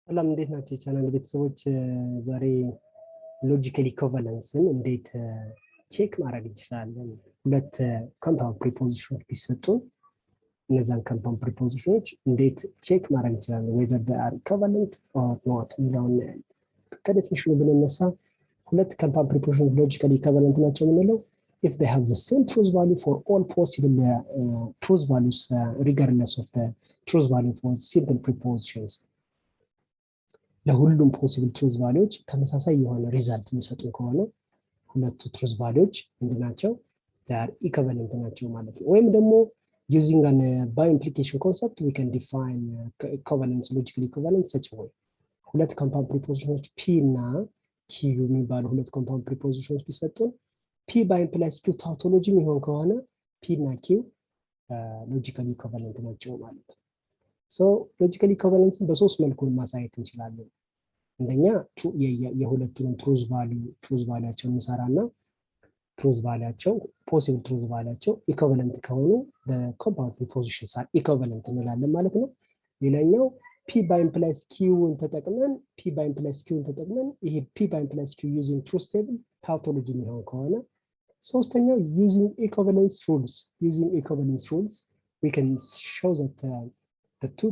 ሰላም እንዴት ናችሁ የቻናል ቤተሰቦች? ዛሬ ሎጂካል ኢኩቫለንስን እንዴት ቼክ ማድረግ እንችላለን? ሁለት ኮምፓውንድ ፕሪፖዚሽኖች ቢሰጡን እነዛን ኮምፓውንድ ፕሪፖዚሽኖች እንዴት ቼክ ማድረግ እንችላለን? whether they are equivalent or not የሚለውን ከዴፊኒሽኑ ብንነሳ ሁለት ኮምፓውንድ ፕሪፖዚሽኖች ሎጂካሊ ኢኩቫለንት ናቸው የምንለው if they have the same truth value for all possible truth values regardless of the truth value for simple prepositions. ለሁሉም ፖሲብል ትሩዝ ቫልዩዎች ተመሳሳይ የሆነ ሪዛልት የሚሰጡን ከሆነ ሁለቱ ትሩዝ ቫልዩዎች ምንድናቸው? ዛር ኢኩቫለንት ናቸው ማለት ነው። ወይም ደግሞ using an by implication concept we can define equivalence logical equivalence such way ሁለት ኮምፓውንድ ፕሪፖዚሽኖች p እና q የሚባሉ ሁለት ኮምፓውንድ ፕሪፖዚሽኖች ቢሰጡን p by implies q ታውቶሎጂ የሚሆን ከሆነ p እና q ሎጂካሊ ኢኩቫለንት ናቸው ማለት ነው። ሶ ሎጂካል ኢኩቫለንስን በሶስት መልኩ ማሳየት እንችላለን። አንደኛ የሁለቱንም ትሩዝ ቫልዩአቸው እንሰራና ትሩዝ ቫልዩአቸው ፖሲብል ትሩዝ ቫልዩአቸው ኢኩቫለንት ከሆኑ በኮምፓውንድ ፕሪፖዚሽንስ አር ኢኩቫለንት እንላለን ማለት ነው። ሌላኛው p by implies q-ን ተጠቅመን ይሄ p by implies q using truth table ታውቶሎጂ የሚሆን ከሆነ ሶስተኛው using equivalence rules we can show that the two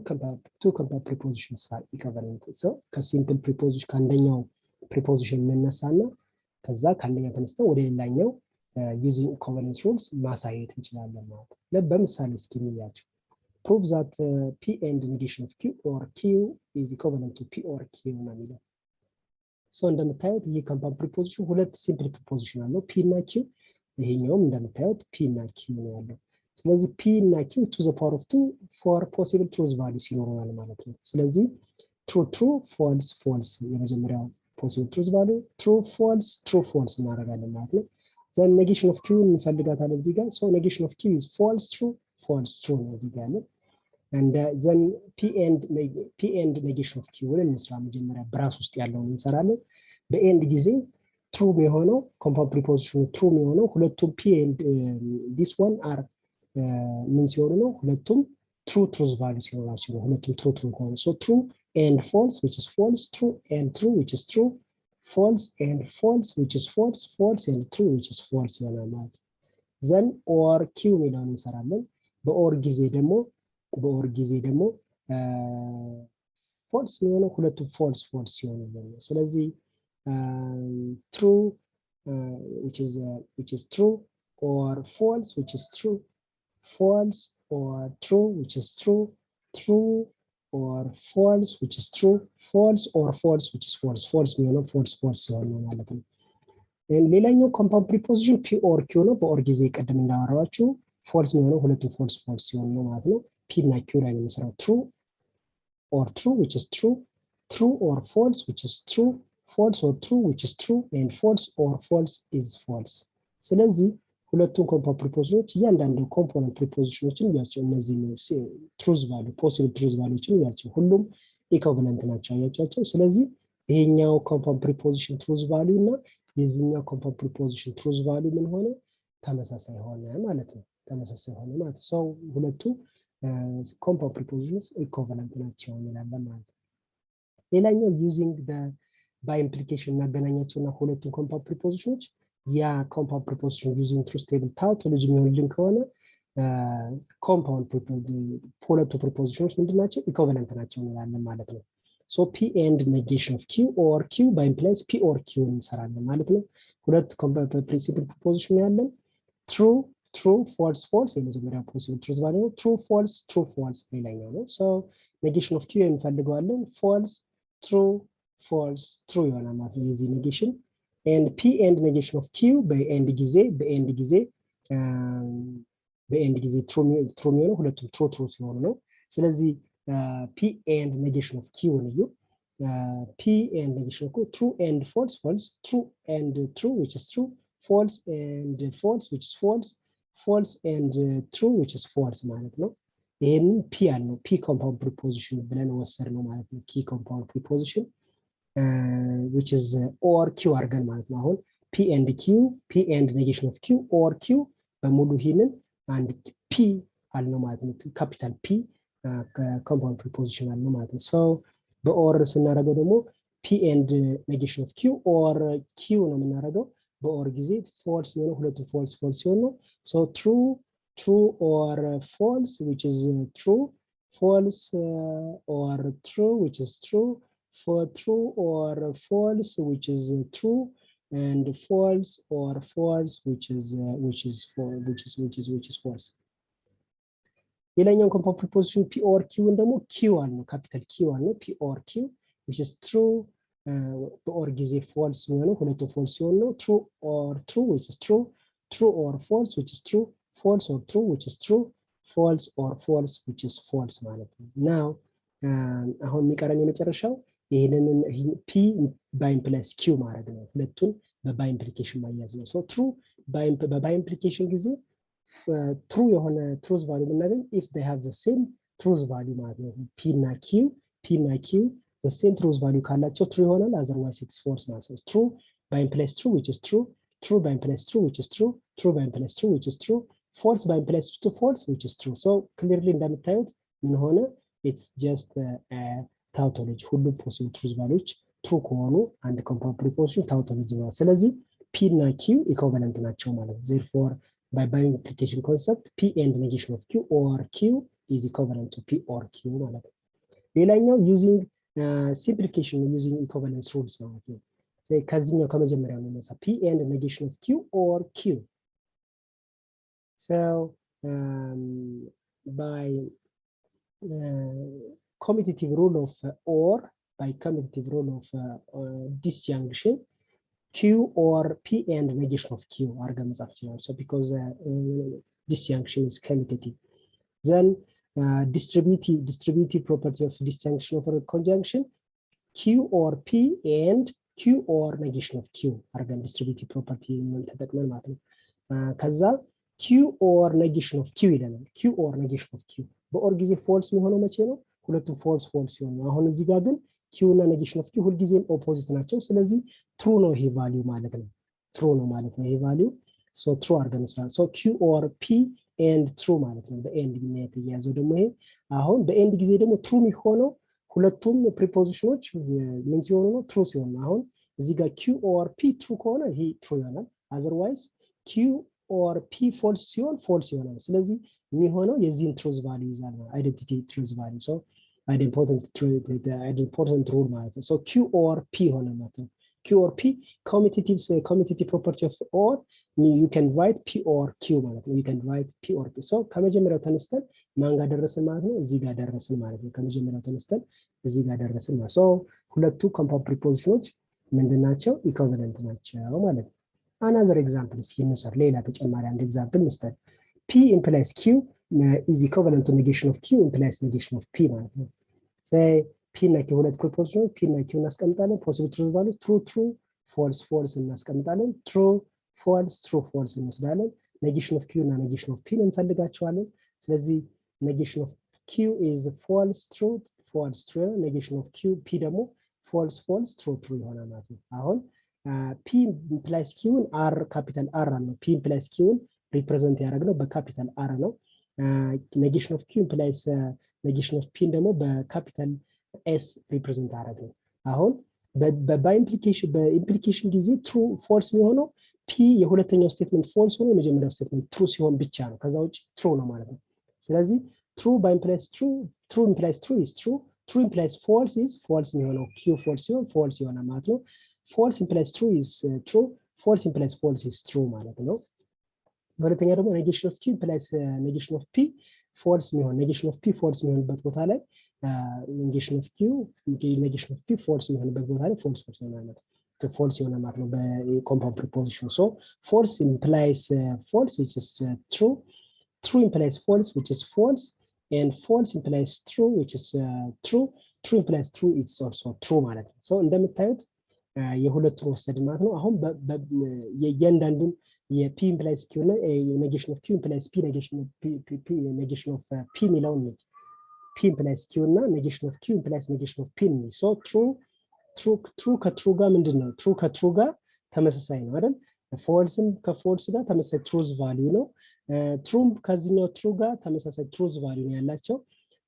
compound prepositions are equivalent. So ከሲምፕል ፕሪፖዚሽን ከአንደኛው ፕሪፖዚሽን እንነሳና ከዛ ከአንደኛው ተነስተን ወደ ሌላኛው using equivalence rules ማሳየት እንችላለን ማለት ነው። በምሳሌ እስኪ እንያቸው። prove that p and negation of q or q is equivalent to p or q ነው የሚለው። so እንደምታዩት ይሄ compound preposition ሁለት ሲምፕል ፕሪፖዚሽን አለው p እና q። ይሄኛውም እንደምታዩት p እና q ነው ያለው። ስለዚህ p እና q to the power of 2 for possible truth values ይኖረናል ማለት ነው። ስለዚህ true false የመጀመሪያው possible truth value true false እናደርጋለን ማለት ነው። then negation of q እንፈልጋታለን እዚህ ጋር። so negation of q is false true ነው እዚህ ጋር። and then p and negation of q ብለን እንስራ። መጀመሪያ ብራስ ውስጥ ያለውን እንሰራለን። በኤንድ ጊዜ true የሆነው compound preposition true የሆነው ሁለቱም p and this one are ምን ሲሆኑ ነው? ሁለቱም truth value ሲሆናቸው ነው። ሁለቱም true ሆነ። so true and false which is false, true and true which is true, false and false which is false, false and true which is false ይሆናል ማለት ነው። then or q የሚለውን እንሰራለን። በኦር ጊዜ ደግሞ false የሚሆነው ሁለቱም false ሲሆኑ ነው። ስለዚህ true which is true or false which is true, false or true which is true or false which is true, false or false which is false የሚሆነው false ሲሆን ነው ማለት ነው። ሌላኛው ኮምፓውንድ ፕሪፖዚሽን p or q ነው። በኦር ጊዜ ቀደም እንዳወራኋችሁ false የሚሆነው ሁለቱም false ሲሆን ነው ማለት ነው። p እና q ላይ የምንሰራው true or true which is true or false which is true, false or true which is true and false or false is false። ስለዚህ ሁለቱም ኮምፓውንድ ፕሪፖዚሽኖች እያንዳንዱ ኮምፖነንት ፕሪፖዚሽኖችን ያቸው እነዚህ ትሩዝ ቫልዩ ፖሲብል ትሩዝ ቫልዩዎችን ያቸው ሁሉም ኢኩቫለንት ናቸው ያቻቸው። ስለዚህ ይሄኛው ኮምፓውንድ ፕሪፖዚሽን ትሩዝ ቫልዩ እና የዚህኛው ኮምፓውንድ ፕሪፖዚሽን ትሩዝ ቫልዩ ምን ሆነ? ተመሳሳይ ሆነ ማለት ነው። ሰው ሁለቱ ኮምፓውንድ ፕሪፖዚሽንስ ኢኩቫለንት ናቸው እንላለን ማለት ነው። ሌላኛው ዩዚንግ ባይ ኢምፕሊኬሽን እናገናኛቸውና ሁለቱም ኮምፓውንድ ፕሪፖዚሽኖች ያ ኮምፓውንድ ፕሪፖዚሽን ዩዚንግ ትሩዝ ቴብል ታውቶሎጂ የሚሆንልን ከሆነ ኮምፓውንድ ሁለቱ ፕሪፖዚሽኖች ምንድናቸው? ኢኩቫለንት ናቸው እንላለን ማለት ነው። so p and negation of q or q by implies p or q እንሰራለን ማለት ነው። ሁለት ፕሪንሲፕል ፕሪፖዚሽን ያለን true false የመጀመሪያው ፖሲብል ትሩዝ ቫልዩ true false ሌላኛው ነው። so negation of q እንፈልገዋለን true ይሆናል ማለት ነው የዚህ negation and p and negation of q በኤንድ ጊዜ true የሚሆነው ሁለቱም true ሲሆኑ ነው። ስለዚህ p and negation of q ነው። p and negation of q true and false, true and true which is true, false and false which is false and true which is false ማለት ነው። ይሄንን p ያልነው p compound preposition ብለን ወሰድነው ማለት ነው። key compound preposition which is or q አድርገን ማለት ነው። አሁን p and negation of q or q በሙሉ ይሄንን አንድ p አልነው ማለት ነው። ካፒታል p compound preposition አልነው ማለት ነው። so በኦር ስናደርገው ደግሞ p and negation of q or q ነው የምናደርገው በኦር ጊዜ false ነው ሁለቱ false ሲሆን ነው so true or false which is true false or true which is true for true or false which is true and false or false which is false ሌላኛው compound preposition p or q ደግሞ q አለው capital q አለው p or q which is true በኦር ጊዜ false ነው ሁለቱ false ሲሆን ነው true or true which is true true or false which is true false or true which is true false or false which is false ማለት ነው now አሁን የሚቀረን የመጨረሻው ይሄንን p by implies q ማድረግ ነው ሁለቱን በባይ ኢምፕሊኬሽን ማያዝ ነው so true በባይ ኢምፕሊኬሽን ጊዜ true የሆነ truth value ብናገኝ if they have the same truth value ማለት ነው p እና q the same truth value ካላቸው true ይሆናል otherwise it's false ማለት ነው true by implies true which is true true by implies true which is true true by implies true which is true false by implies true false which is true so clearly እንደምታዩት ምን ሆነ it's just a tautology ሁሉ possible truth values true ከሆኑ አንድ compound preposition tautology ነው ስለዚህ p እና q equivalent ናቸው ማለት ነው therefore by implication concept p and negation of q or q is equivalent to p or q ማለት ነው ሌላኛው using simplification using equivalence rules ማለት ነው ከዚህኛው ከመጀመሪያው ነው መሳ p and negation of q or q so by commutative rule of or by commutative rule of disjunction q or p and negation of q አርገን መጻፍ ይችላል so because disjunction is commutative then distributive property of disjunction of a conjunction q or p and q or negation of q አርገን distributive property ተጠቅመን ማለት ነው ከዛ q or negation of q ይለናል q or negation of q በኦር ጊዜ false የሚሆነው መቼ ነው ሁለቱም false ሲሆን ነው አሁን እዚህ ጋር ግን q እና negation of q ሁሉ ጊዜም ኦፖዚት ናቸው ስለዚህ true ነው ይሄ ቫልዩ ማለት ነው true ነው ማለት ነው ይሄ ቫልዩ so true አርገን እንስራለን so q or p and true ማለት ነው በኤንድ ጊዜ የተያዘው ደግሞ ይሄ አሁን በኤንድ ጊዜ ደግሞ true የሚሆነው ሁለቱም ፕሪፖዚሽኖች ምን ሲሆኑ ነው true ሲሆኑ አሁን እዚህ ጋር q or p true ከሆነ ይሄ true ይሆናል otherwise q or p false ሲሆን false ይሆናል ስለዚህ የሚሆነው የዚህን truth value ይዛል identity truth value so important rule ማለት ነው so q or p ሆነ ማለት ነው q or p commutative property of or you can write p or q ማለት ነው you can write p or q so ከመጀመሪያው ተነስተን ማን ጋር ደረስን ማለት ነው እዚህ ጋር ደረስን ማለት ነው ከመጀመሪያው ተነስተን እዚህ ጋር ደረስን ማለት so ሁለቱ compound prepositions ምንድናቸው equivalent ናቸው ማለት ነው another example እስኪ እንውሰድ ሌላ ተጨማሪ አንድ ኤግዛምፕል እንውሰድ p implies q is equivalent to negation of q implies negation of p ማለት ነው say p እና q ሁለት ፕሪፖዚሽኖች p እና q እናስቀምጣለን possible truth values true false እናስቀምጣለን true false እንወስዳለን negation of q እና negation of p እንፈልጋቸዋለን ስለዚህ negation of q is false true negation of q p ደግሞ false true ይሆናል ማለት ነው አሁን p implies q r capital r ነው p implies q represent ያደረግነው በካፒታል r ነው negation of q implies negation of p ደግሞ በካፒታል s represent ያደረግነው አሁን በኢምፕሊኬሽን ጊዜ true false የሚሆነው p የሁለተኛው ስቴትመንት false ሆኖ የመጀመሪያው ስቴትመንት true ሲሆን ብቻ ነው ከዛ ውጪ true ነው ማለት ነው ስለዚህ true by implies true implies true is true implies false is false የሚሆነው q false ሲሆን false ይሆናል ማለት ነው false implies true is true false implies false is true ማለት ነው ሁለተኛ ደግሞ negation of q implies negation of p false የሚሆን negation of p false የሚሆንበት ቦታ ላይ negation of p false የሚሆንበት ቦታ ላይ false ይሆናል ማለት ነው false ይሆናል ማለት ነው በኮምፓውንድ ፕሪፖዚሽን so false implies false which is true implies false which is false and false implies true which is true implies true it's also true ማለት ነው so እንደምታዩት የሁለቱን ወሰድን ማለት ነው አሁን የእያንዳንዱን የp implies q እና negation of q implies p negation of p ሚለውን ነው p implies q እና negation of q implies negation of p ነው so true ከtrue ጋር ምንድነው true ከtrue ጋር ተመሳሳይ ነው አይደል falseም ከfalse ጋር ተመሳሳይ truth value ነው true ከዚህኛው true ጋር ተመሳሳይ truth value ነው ያላቸው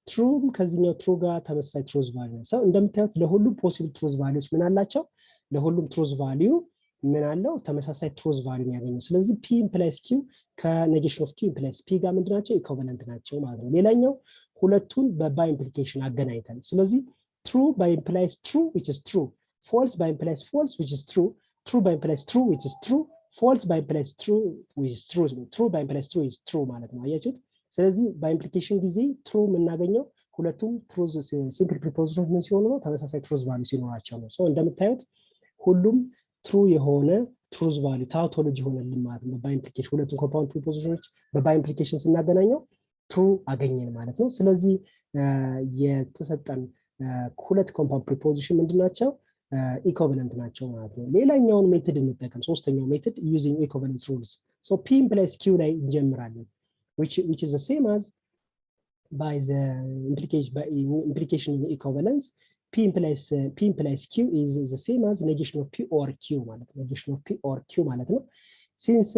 ትሩ ከዚህኛው ትሩ ጋር ተመሳሳይ ትሩዝ ቫልዩ ነው። ሰው እንደምታዩት ለሁሉም ፖሲብል ትሩዝ ቫልዩዎች ምን አላቸው? ለሁሉም ትሩዝ ቫልዩ ምን አለው? ተመሳሳይ ትሩዝ ቫልዩ ያገኘው። ስለዚህ p ኢምፕላይስ q ከኔጌሽን ኦፍ q ኢምፕላይስ p ጋር ምንድናቸው? ኢኩቫለንት ናቸው ማለት ነው። ሌላኛው ሁለቱን በባይ ኢምፕሊኬሽን አገናኝተን ስለዚህ true by implies true which is true, false by implies false which is true, true by implies true which is true, false by implies true which is true, true by implies true is true ማለት ነው። አያችሁት? ስለዚህ by implication ጊዜ true የምናገኘው ሁለቱም truth simple prepositions ምን ሲሆኑ ነው? ተመሳሳይ truth value ሲኖራቸው ነው። ሶ እንደምታዩት ሁሉም true የሆነ truth value ታውቶሎጂ ሆነልን ማለት ነው። by implication ሁለቱም compound prepositions by implication ስናገናኘው true አገኘን ማለት ነው። ስለዚህ የተሰጠን ሁለት ኮምፓውንድ ፕሪፖዚሽን ምንድናቸው? ኢኩቫለንት ናቸው ማለት ነው። ሌላኛውን ሜተድ እንጠቀም። ሶስተኛው ሜተድ ዩዚንግ ኢኩቫለንስ ሩልስ። ሶ p implies q ላይ እንጀምራለን which is the same as by the implication in equivalence p implies q is the same as negation of p or q ማለት ነው። negation of p or q ማለት ነው። since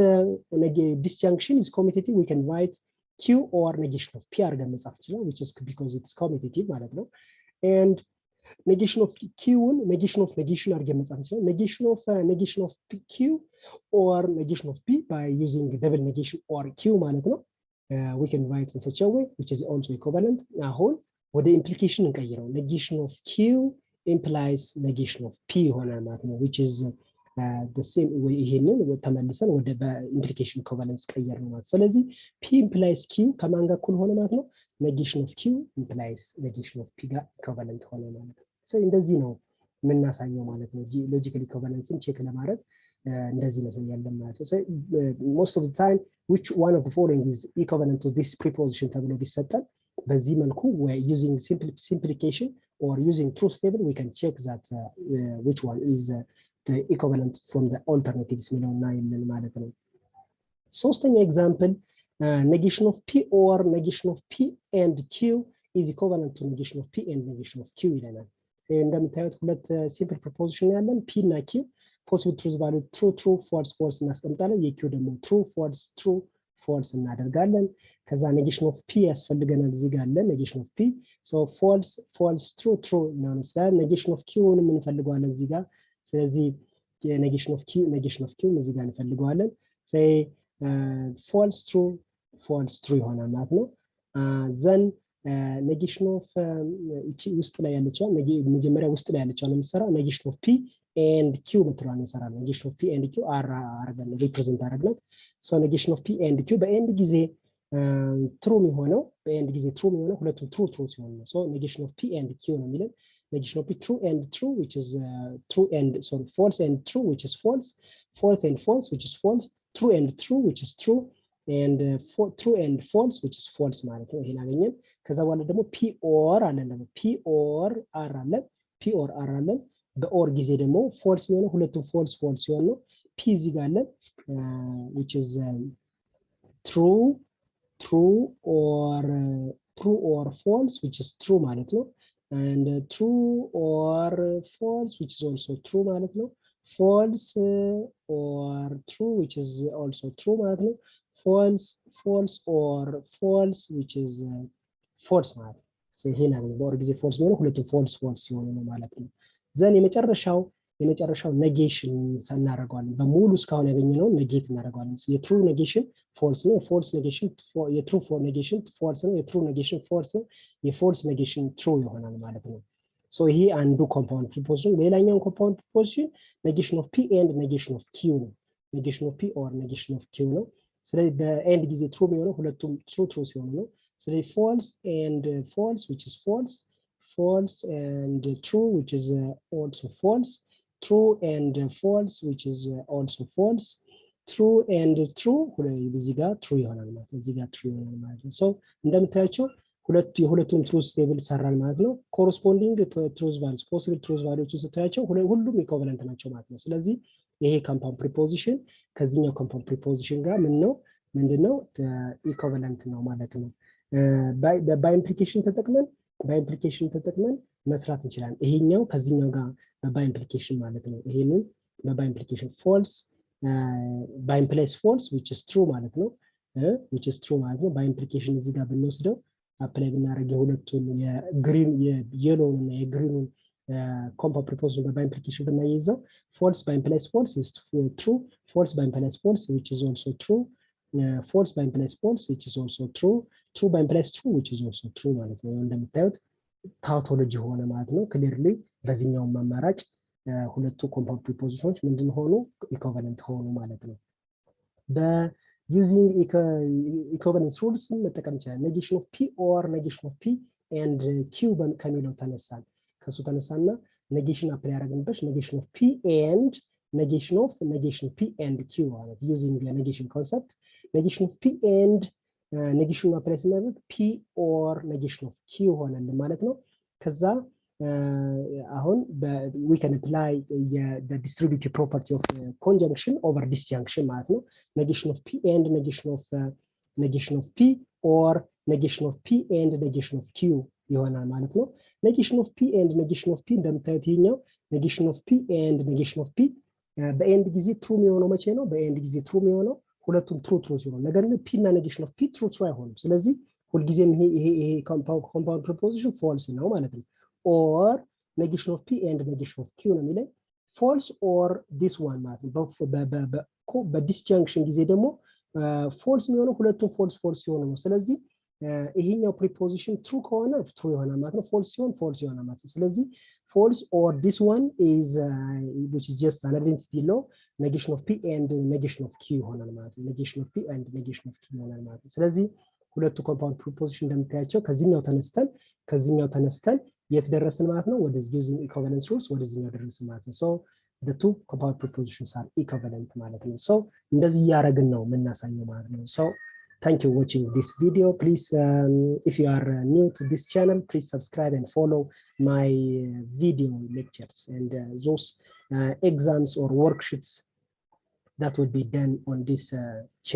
disjunction is commutative we can write q or negation of p አድርገን መጻፍ ይችላል which is because it's commutative ማለት ነው። and negation of q negation of negation አድርገን መጻፍ ይችላል negation of q or negation of p by using double negation or q ማለት ነው። we can write in such a way which is also equivalent. አሁን ወደ implication እንቀይረው negation of q implies negation of p ይሆናል ማለት ነው which is the same way ይሄንን ተመልሰን ወደ implication equivalence ቀየርን ማለት ስለዚህ p implies q ከማን ጋር እኩል ሆነ ማለት ነው negation of q implies negation of p ጋር equivalent ሆነ ማለት ነው። so እንደዚህ ነው የምናሳየው ማለት ነው። logical equivalenceን ቼክ ለማድረግ እንደዚህ ነው ያለን ማለት ነው። so most of the time which one of the following is equivalent to this preposition ተብሎ ቢሰጠን በዚህ መልኩ using simplification or using truth table we can check that which one is the equivalent from the alternatives የሚለውና ይልን ማለት ነው። ሶስተኛ ኤግዛምፕል negation of p or negation of p and q is equivalent to negation of p and negation of q ይለናል። እንደምታዩት ሁለት simple preposition ያለን p እና q possible truth value true true false false እናስቀምጣለን። የq ደግሞ true false true false እናደርጋለን። ከዛ negation of p ያስፈልገናል እዚህ ጋር አለ negation of p so false false true true እናነሳለን። negation of q ምን እንፈልገዋለን እዚህ ጋር ስለዚህ negation of q እዚህ ጋር እንፈልገዋለን። say false true ይሆናል ማለት ነው። then negation of እቺ ውስጥ ላይ ያለችው መጀመሪያ ውስጥ ላይ ያለችው ለምሳሌ negation of p and q መጥራን እንሰራለን። negation of p and q አርገን ሪፕሬዘንት አደረግናት። so negation of p and q በኤንድ ጊዜ true የሚሆነው በኤንድ ጊዜ true የሚሆነው ሁለቱም true ሲሆን ነው። so negation of p and q ነው የሚለን negation of p true and true which is true and sorry false and true which is false, false and false which is false, true and true which is true and true and false which is false ማለት ነው። ይሄን አገኘን። ከዛ በኋላ ደግሞ p or አለን ደግሞ p or r አለን በኦር ጊዜ ደግሞ false የሚሆነው ሁለቱም false ሲሆን ነው። p እዚህ ጋር አለን which is true or false which is true ማለት ነው and true or false which is also true ማለት ነው false or true which is also true ማለት ነው false or false which is false ማለት ነው። ይሄን አገኘን በኦር ጊዜ false የሚሆነው ሁለቱም false ሲሆኑ ነው ማለት ነው። ዘን የመጨረሻው ኔጌሽን እናደርገዋለን። በሙሉ እስካሁን ያገኘነው ኔጌት እናደርገዋለን። የትሩ ኔጌሽን ፎልስ ነው፣ የፎልስ ኔጌሽን የትሩ ኔጌሽን ፎልስ ነው፣ የትሩ ኔጌሽን ፎልስ ነው፣ የፎልስ ኔጌሽን ትሩ ይሆናል ማለት ነው። ሶ ይሄ አንዱ ኮምፓውንድ ፕሪፖዚሽን። ሌላኛው ኮምፓውንድ ፕሪፖዚሽን ኔጌሽን ኦፍ ፒ ኤንድ ኔጌሽን ኦፍ ኪው ነው። ኔጌሽን ኦፍ ፒ ኦር ኔጌሽን ኦፍ ኪው ነው። ስለዚህ በኤንድ ጊዜ ትሩ የሚሆነው ሁለቱም ትሩ ሲሆኑ ነው። ስለዚህ ፎልስ ኤንድ ፎልስ which is false and true which is also false, true and false which is also false, true and true እዚህ ጋር true ይሆናል ማለት ነው። እዚህ ጋር true ይሆናል ማለት ነው። ሶ እንደምታያቸው የሁለቱም truth table ሰራን ማለት ነው። corresponding truth values possible truth values ስታያቸው ሁሉም ኢኩቫለንት ናቸው ማለት ነው። ስለዚህ ይሄ compound preposition ከዚህኛው compound preposition ጋር ምንድነው ኢኩቫለንት ነው ማለት ነው። by implication ተጠቅመን መስራት እንችላለን። ይሄኛው ከዚህኛው ጋር by implication ማለት ነው። ይሄንን by implication false by implies false which is true ማለት ነው። which is true ማለት ነው። by implication እዚህ ጋር ብንወስደው አፕላይ ብናደርግ የሁለቱን የግሪን የየሎውን እና የግሪኑን compound proposition by implication ብናይዘው false by implies false is true, false by implies false which is also true, false by implies false which is also true, true by implies true which is also true ማለት ነው። እንደምታዩት ታውቶሎጂ ሆነ ማለት ነው። ክሊርሊ በዚህኛው አማራጭ ሁለቱ compound prepositions ምንድን ሆኑ ኢኩቫለንት ሆኑ ማለት ነው። በዩዚንግ ኢኩቫለንስ ሩልስ መጠቀም ይችላል። negation of p or negation of p and q ከሚለው ተነሳን ከሱ ተነሳና negation አፕላይ ያደረግንበት negation of p and negation p and q ማለት using the negation concept negation of p and negation አፕላይ ስናደርግ p or negation of q ሆነልን ማለት ነው። ከዛ አሁን we can apply the distributive property of conjunction over disjunction ማለት ነው። negation of p and negation of p or negation of p and negation of q ይሆናል ማለት ነው። negation of p and negation of p እንደምታዩት ይሄኛው negation of p and negation of p በኤንድ ጊዜ ትሩ የሚሆነው መቼ ነው? በኤንድ ጊዜ ትሩ የሚሆነው ሁለቱም ትሩ ሲሆን፣ ነገር ግን p እና negation of p ትሩ አይሆንም። ስለዚህ ሁልጊዜም ይሄ compound preposition false ነው ማለት ነው። or negation of p and negation of q ነው የሚለው false or this one ማለት ነው። በዲስጃንክሽን ጊዜ ደግሞ false የሚሆነው ሁለቱም false ሲሆኑ ነው። ስለዚህ ይሄኛው preposition true ከሆነ true ይሆናል ማለት ነው። false ሲሆን false ይሆናል ማለት ነው። ስለዚህ false or this one is which is just an identity law negation of p and negation of q ይሆናል ማለት ነው። negation of p and negation of q ይሆናል ማለት ነው። ስለዚህ ሁለቱ compound preposition እንደምታያቸው ከዚህኛው ተነስተን የት ደረስን ማለት ነው? ወደ using equivalence rules ወደዚህኛው ደረስን ማለት ነው። so the two compound prepositions are equivalent ማለት ነው። so እንደዚህ ያረግን ነው የምናሳየው ማለት ነው። so thank you for watching this video. Please if you are new to this channel, please subscribe and follow my video lectures and those exams or worksheets that will be done on this channel.